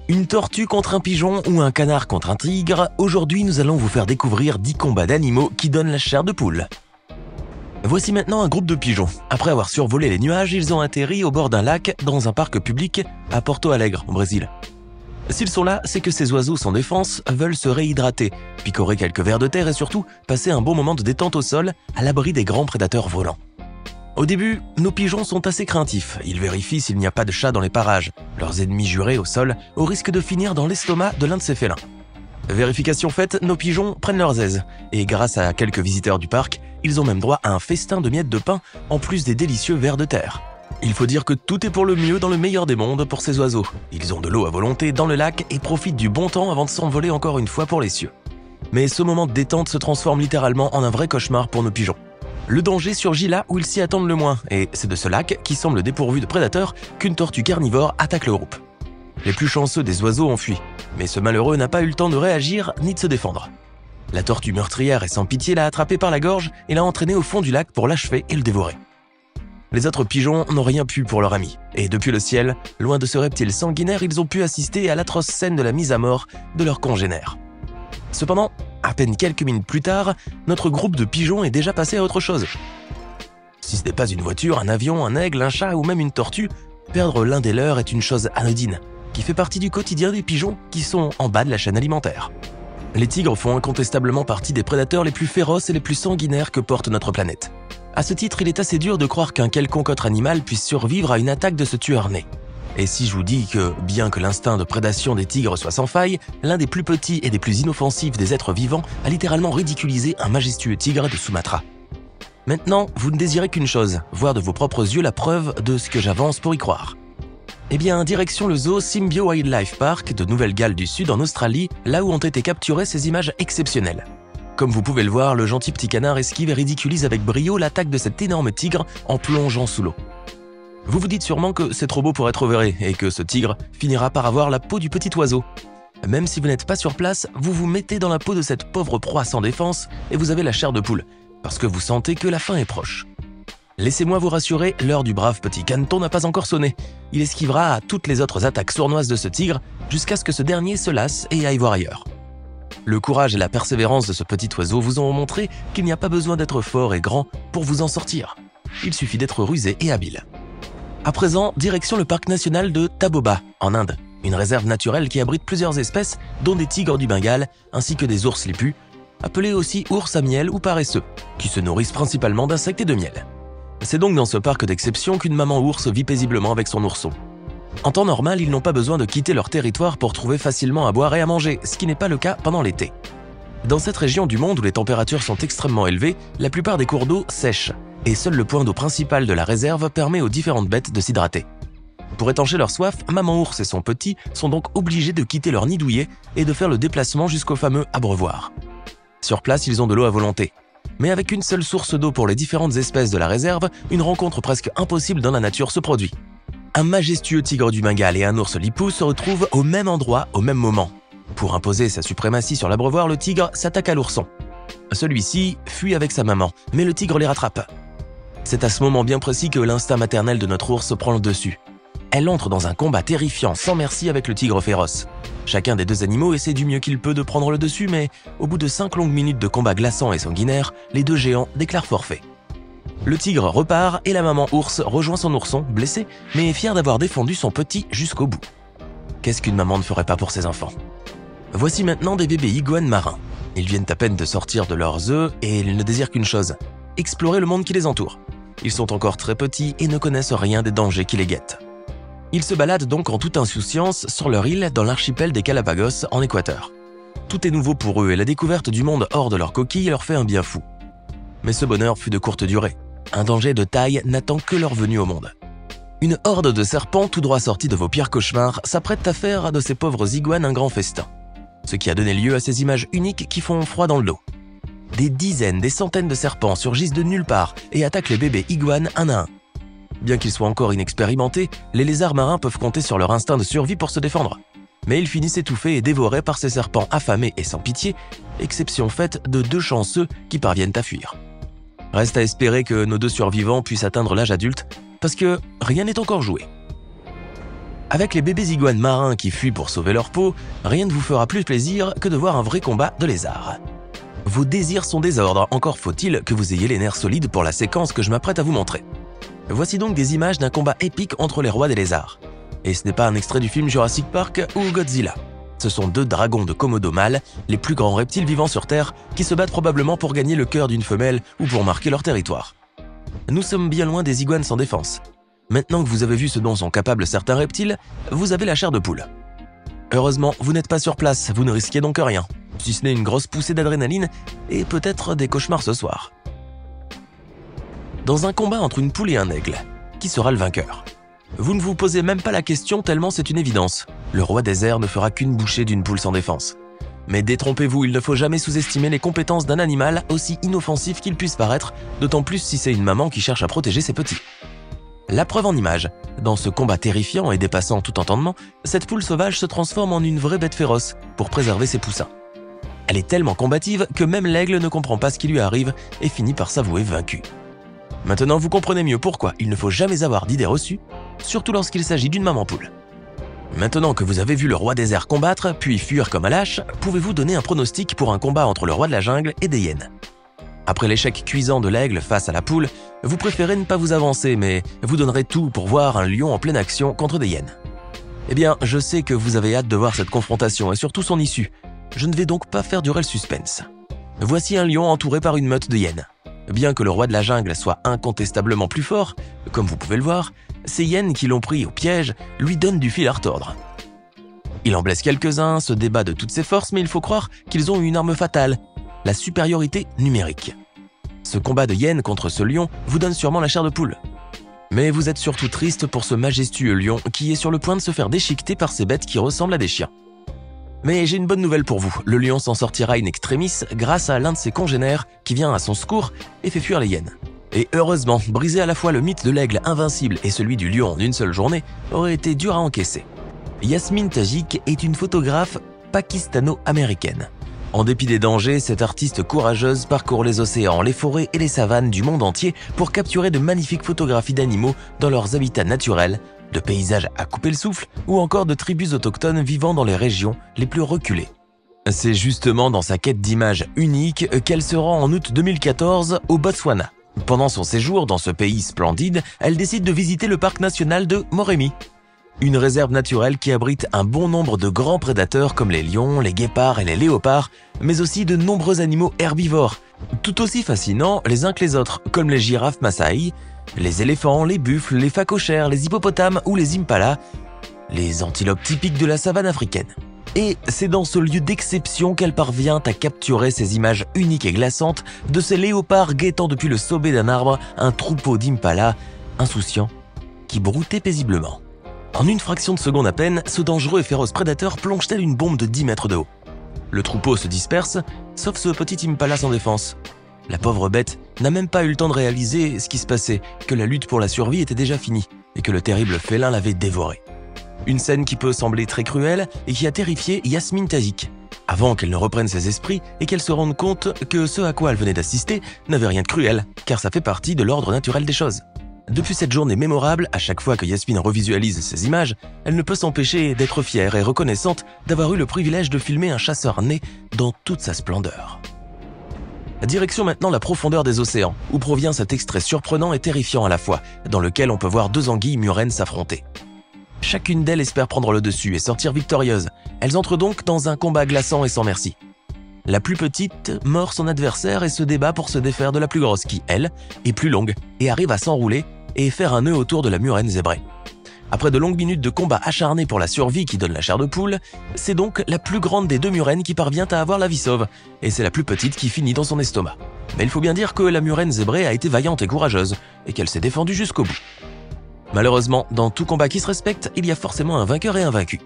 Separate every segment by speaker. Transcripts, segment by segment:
Speaker 1: Une tortue contre un pigeon ou un canard contre un tigre, aujourd'hui nous allons vous faire découvrir 10 combats d'animaux qui donnent la chair de poule. Voici maintenant un groupe de pigeons. Après avoir survolé les nuages, ils ont atterri au bord d'un lac dans un parc public à Porto Alegre, au Brésil. S'ils sont là, c'est que ces oiseaux sans défense veulent se réhydrater, picorer quelques vers de terre et surtout passer un bon moment de détente au sol à l'abri des grands prédateurs volants. Au début, nos pigeons sont assez craintifs. Ils vérifient s'il n'y a pas de chats dans les parages, leurs ennemis jurés au sol, au risque de finir dans l'estomac de l'un de ces félins. Vérification faite, nos pigeons prennent leurs aises. Et grâce à quelques visiteurs du parc, ils ont même droit à un festin de miettes de pain, en plus des délicieux vers de terre. Il faut dire que tout est pour le mieux dans le meilleur des mondes pour ces oiseaux. Ils ont de l'eau à volonté dans le lac et profitent du bon temps avant de s'envoler encore une fois pour les cieux. Mais ce moment de détente se transforme littéralement en un vrai cauchemar pour nos pigeons. Le danger surgit là où ils s'y attendent le moins, et c'est de ce lac, qui semble dépourvu de prédateurs, qu'une tortue carnivore attaque le groupe. Les plus chanceux des oiseaux ont fui, mais ce malheureux n'a pas eu le temps de réagir ni de se défendre. La tortue meurtrière et sans pitié l'a attrapé par la gorge et l'a entraîné au fond du lac pour l'achever et le dévorer. Les autres pigeons n'ont rien pu pour leur ami, et depuis le ciel, loin de ce reptile sanguinaire, ils ont pu assister à l'atroce scène de la mise à mort de leurs congénères. Cependant, à peine quelques minutes plus tard, notre groupe de pigeons est déjà passé à autre chose. Si ce n'est pas une voiture, un avion, un aigle, un chat ou même une tortue, perdre l'un des leurs est une chose anodine, qui fait partie du quotidien des pigeons qui sont en bas de la chaîne alimentaire. Les tigres font incontestablement partie des prédateurs les plus féroces et les plus sanguinaires que porte notre planète. À ce titre, il est assez dur de croire qu'un quelconque autre animal puisse survivre à une attaque de ce tueur né. Et si je vous dis que, bien que l'instinct de prédation des tigres soit sans faille, l'un des plus petits et des plus inoffensifs des êtres vivants a littéralement ridiculisé un majestueux tigre de Sumatra. Maintenant, vous ne désirez qu'une chose, voir de vos propres yeux la preuve de ce que j'avance pour y croire. Eh bien, direction le zoo Symbio Wildlife Park de Nouvelle-Galles du Sud en Australie, là où ont été capturées ces images exceptionnelles. Comme vous pouvez le voir, le gentil petit canard esquive et ridiculise avec brio l'attaque de cet énorme tigre en plongeant sous l'eau. Vous vous dites sûrement que c'est trop beau pour être vrai et que ce tigre finira par avoir la peau du petit oiseau. Même si vous n'êtes pas sur place, vous vous mettez dans la peau de cette pauvre proie sans défense et vous avez la chair de poule, parce que vous sentez que la fin est proche. Laissez-moi vous rassurer, l'heure du brave petit caneton n'a pas encore sonné. Il esquivera à toutes les autres attaques sournoises de ce tigre jusqu'à ce que ce dernier se lasse et aille voir ailleurs. Le courage et la persévérance de ce petit oiseau vous ont montré qu'il n'y a pas besoin d'être fort et grand pour vous en sortir. Il suffit d'être rusé et habile. À présent, direction le parc national de Taboba, en Inde, une réserve naturelle qui abrite plusieurs espèces, dont des tigres du Bengale, ainsi que des ours lipus, appelés aussi ours à miel ou paresseux, qui se nourrissent principalement d'insectes et de miel. C'est donc dans ce parc d'exception qu'une maman ours vit paisiblement avec son ourson. En temps normal, ils n'ont pas besoin de quitter leur territoire pour trouver facilement à boire et à manger, ce qui n'est pas le cas pendant l'été. Dans cette région du monde où les températures sont extrêmement élevées, la plupart des cours d'eau sèchent, et seul le point d'eau principal de la réserve permet aux différentes bêtes de s'hydrater. Pour étancher leur soif, maman ours et son petit sont donc obligés de quitter leur nid douillet et de faire le déplacement jusqu'au fameux abreuvoir. Sur place, ils ont de l'eau à volonté. Mais avec une seule source d'eau pour les différentes espèces de la réserve, une rencontre presque impossible dans la nature se produit. Un majestueux tigre du Bengale et un ours lipou se retrouvent au même endroit au même moment. Pour imposer sa suprématie sur l'abreuvoir, le tigre s'attaque à l'ourson. Celui-ci fuit avec sa maman, mais le tigre les rattrape. C'est à ce moment bien précis que l'instinct maternel de notre ours prend le dessus. Elle entre dans un combat terrifiant sans merci avec le tigre féroce. Chacun des deux animaux essaie du mieux qu'il peut de prendre le dessus, mais au bout de 5 longues minutes de combat glaçant et sanguinaire, les deux géants déclarent forfait. Le tigre repart et la maman ours rejoint son ourson, blessé, mais fier d'avoir défendu son petit jusqu'au bout. Qu'est-ce qu'une maman ne ferait pas pour ses enfants? Voici maintenant des bébés iguanes marins. Ils viennent à peine de sortir de leurs œufs et ils ne désirent qu'une chose, explorer le monde qui les entoure. Ils sont encore très petits et ne connaissent rien des dangers qui les guettent. Ils se baladent donc en toute insouciance sur leur île dans l'archipel des Galapagos en Équateur. Tout est nouveau pour eux et la découverte du monde hors de leur coquille leur fait un bien fou. Mais ce bonheur fut de courte durée. Un danger de taille n'attend que leur venue au monde. Une horde de serpents tout droit sortis de vos pires cauchemars s'apprête à faire de ces pauvres iguanes un grand festin. Ce qui a donné lieu à ces images uniques qui font froid dans le dos. Des dizaines, des centaines de serpents surgissent de nulle part et attaquent les bébés iguanes un à un. Bien qu'ils soient encore inexpérimentés, les lézards marins peuvent compter sur leur instinct de survie pour se défendre. Mais ils finissent étouffés et dévorés par ces serpents affamés et sans pitié, exception faite de 2 chanceux qui parviennent à fuir. Reste à espérer que nos 2 survivants puissent atteindre l'âge adulte, parce que rien n'est encore joué. Avec les bébés iguanes marins qui fuient pour sauver leur peau, rien ne vous fera plus plaisir que de voir un vrai combat de lézards. Vos désirs sont désordres, encore faut-il que vous ayez les nerfs solides pour la séquence que je m'apprête à vous montrer. Voici donc des images d'un combat épique entre les rois des lézards. Et ce n'est pas un extrait du film Jurassic Park ou Godzilla. Ce sont deux dragons de Komodo mâles, les plus grands reptiles vivant sur Terre, qui se battent probablement pour gagner le cœur d'une femelle ou pour marquer leur territoire. Nous sommes bien loin des iguanes sans défense. Maintenant que vous avez vu ce dont sont capables certains reptiles, vous avez la chair de poule. Heureusement, vous n'êtes pas sur place, vous ne risquez donc rien, si ce n'est une grosse poussée d'adrénaline et peut-être des cauchemars ce soir. Dans un combat entre une poule et un aigle, qui sera le vainqueur? Vous ne vous posez même pas la question tellement c'est une évidence. Le roi des airs ne fera qu'une bouchée d'une poule sans défense. Mais détrompez-vous, il ne faut jamais sous-estimer les compétences d'un animal aussi inoffensif qu'il puisse paraître, d'autant plus si c'est une maman qui cherche à protéger ses petits. La preuve en image, dans ce combat terrifiant et dépassant tout entendement, cette poule sauvage se transforme en une vraie bête féroce pour préserver ses poussins. Elle est tellement combative que même l'aigle ne comprend pas ce qui lui arrive et finit par s'avouer vaincu. Maintenant vous comprenez mieux pourquoi il ne faut jamais avoir d'idées reçues, surtout lorsqu'il s'agit d'une maman poule. Maintenant que vous avez vu le roi des airs combattre, puis fuir comme un lâche, pouvez-vous donner un pronostic pour un combat entre le roi de la jungle et des hyènes? Après l'échec cuisant de l'aigle face à la poule, vous préférez ne pas vous avancer, mais vous donnerez tout pour voir un lion en pleine action contre des hyènes. Eh bien, je sais que vous avez hâte de voir cette confrontation et surtout son issue. Je ne vais donc pas faire durer le suspense. Voici un lion entouré par une meute de hyènes. Bien que le roi de la jungle soit incontestablement plus fort, comme vous pouvez le voir, ces hyènes qui l'ont pris au piège lui donnent du fil à retordre. Il en blesse quelques-uns, se débat de toutes ses forces, mais il faut croire qu'ils ont une arme fatale, la supériorité numérique. Ce combat de hyènes contre ce lion vous donne sûrement la chair de poule. Mais vous êtes surtout triste pour ce majestueux lion qui est sur le point de se faire déchiqueter par ces bêtes qui ressemblent à des chiens. Mais j'ai une bonne nouvelle pour vous, le lion s'en sortira in extremis grâce à l'un de ses congénères qui vient à son secours et fait fuir les hyènes. Et heureusement, briser à la fois le mythe de l'aigle invincible et celui du lion en une seule journée aurait été dur à encaisser. Yasmine Tajik est une photographe pakistano-américaine. En dépit des dangers, cette artiste courageuse parcourt les océans, les forêts et les savanes du monde entier pour capturer de magnifiques photographies d'animaux dans leurs habitats naturels, de paysages à couper le souffle ou encore de tribus autochtones vivant dans les régions les plus reculées. C'est justement dans sa quête d'images uniques qu'elle se rend en août 2014 au Botswana. Pendant son séjour dans ce pays splendide, elle décide de visiter le parc national de Moremi. Une réserve naturelle qui abrite un bon nombre de grands prédateurs comme les lions, les guépards et les léopards, mais aussi de nombreux animaux herbivores, tout aussi fascinants les uns que les autres, comme les girafes Maasai, les éléphants, les buffles, les phacochères, les hippopotames ou les impalas, les antilopes typiques de la savane africaine. Et c'est dans ce lieu d'exception qu'elle parvient à capturer ces images uniques et glaçantes de ces léopards guettant depuis le sommet d'un arbre un troupeau d'impalas insouciants qui broutaient paisiblement. En une fraction de seconde à peine, ce dangereux et féroce prédateur plonge tel une bombe de 10 mètres de haut. Le troupeau se disperse, sauf ce petit impala sans défense. La pauvre bête n'a même pas eu le temps de réaliser ce qui se passait, que la lutte pour la survie était déjà finie et que le terrible félin l'avait dévoré. Une scène qui peut sembler très cruelle et qui a terrifié Yasmine Tajik, avant qu'elle ne reprenne ses esprits et qu'elle se rende compte que ce à quoi elle venait d'assister n'avait rien de cruel, car ça fait partie de l'ordre naturel des choses. Depuis cette journée mémorable, à chaque fois que Yasmine revisualise ces images, elle ne peut s'empêcher d'être fière et reconnaissante d'avoir eu le privilège de filmer un chasseur né dans toute sa splendeur. Direction maintenant la profondeur des océans, où provient cet extrait surprenant et terrifiant à la fois, dans lequel on peut voir deux anguilles murènes s'affronter. Chacune d'elles espère prendre le dessus et sortir victorieuse. Elles entrent donc dans un combat glaçant et sans merci. La plus petite mord son adversaire et se débat pour se défaire de la plus grosse qui, elle, est plus longue et arrive à s'enrouler et faire un nœud autour de la murène zébrée. Après de longues minutes de combat acharné pour la survie qui donne la chair de poule, c'est donc la plus grande des deux murènes qui parvient à avoir la vie sauve, et c'est la plus petite qui finit dans son estomac. Mais il faut bien dire que la murène zébrée a été vaillante et courageuse, et qu'elle s'est défendue jusqu'au bout. Malheureusement, dans tout combat qui se respecte, il y a forcément un vainqueur et un vaincu.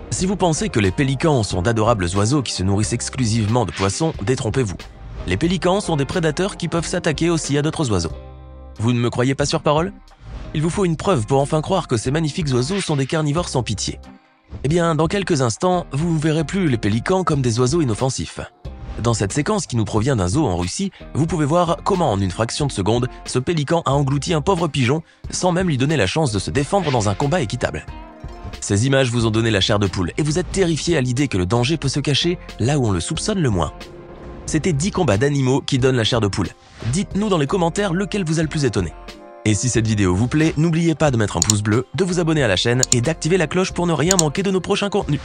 Speaker 1: Si vous pensez que les pélicans sont d'adorables oiseaux qui se nourrissent exclusivement de poissons, détrompez-vous. Les pélicans sont des prédateurs qui peuvent s'attaquer aussi à d'autres oiseaux. Vous ne me croyez pas sur parole ? Il vous faut une preuve pour enfin croire que ces magnifiques oiseaux sont des carnivores sans pitié. Eh bien, dans quelques instants, vous ne verrez plus les pélicans comme des oiseaux inoffensifs. Dans cette séquence qui nous provient d'un zoo en Russie, vous pouvez voir comment en une fraction de seconde, ce pélican a englouti un pauvre pigeon sans même lui donner la chance de se défendre dans un combat équitable. Ces images vous ont donné la chair de poule et vous êtes terrifié à l'idée que le danger peut se cacher là où on le soupçonne le moins. C'était 10 combats d'animaux qui donnent la chair de poule. Dites-nous dans les commentaires lequel vous a le plus étonné. Et si cette vidéo vous plaît, n'oubliez pas de mettre un pouce bleu, de vous abonner à la chaîne et d'activer la cloche pour ne rien manquer de nos prochains contenus.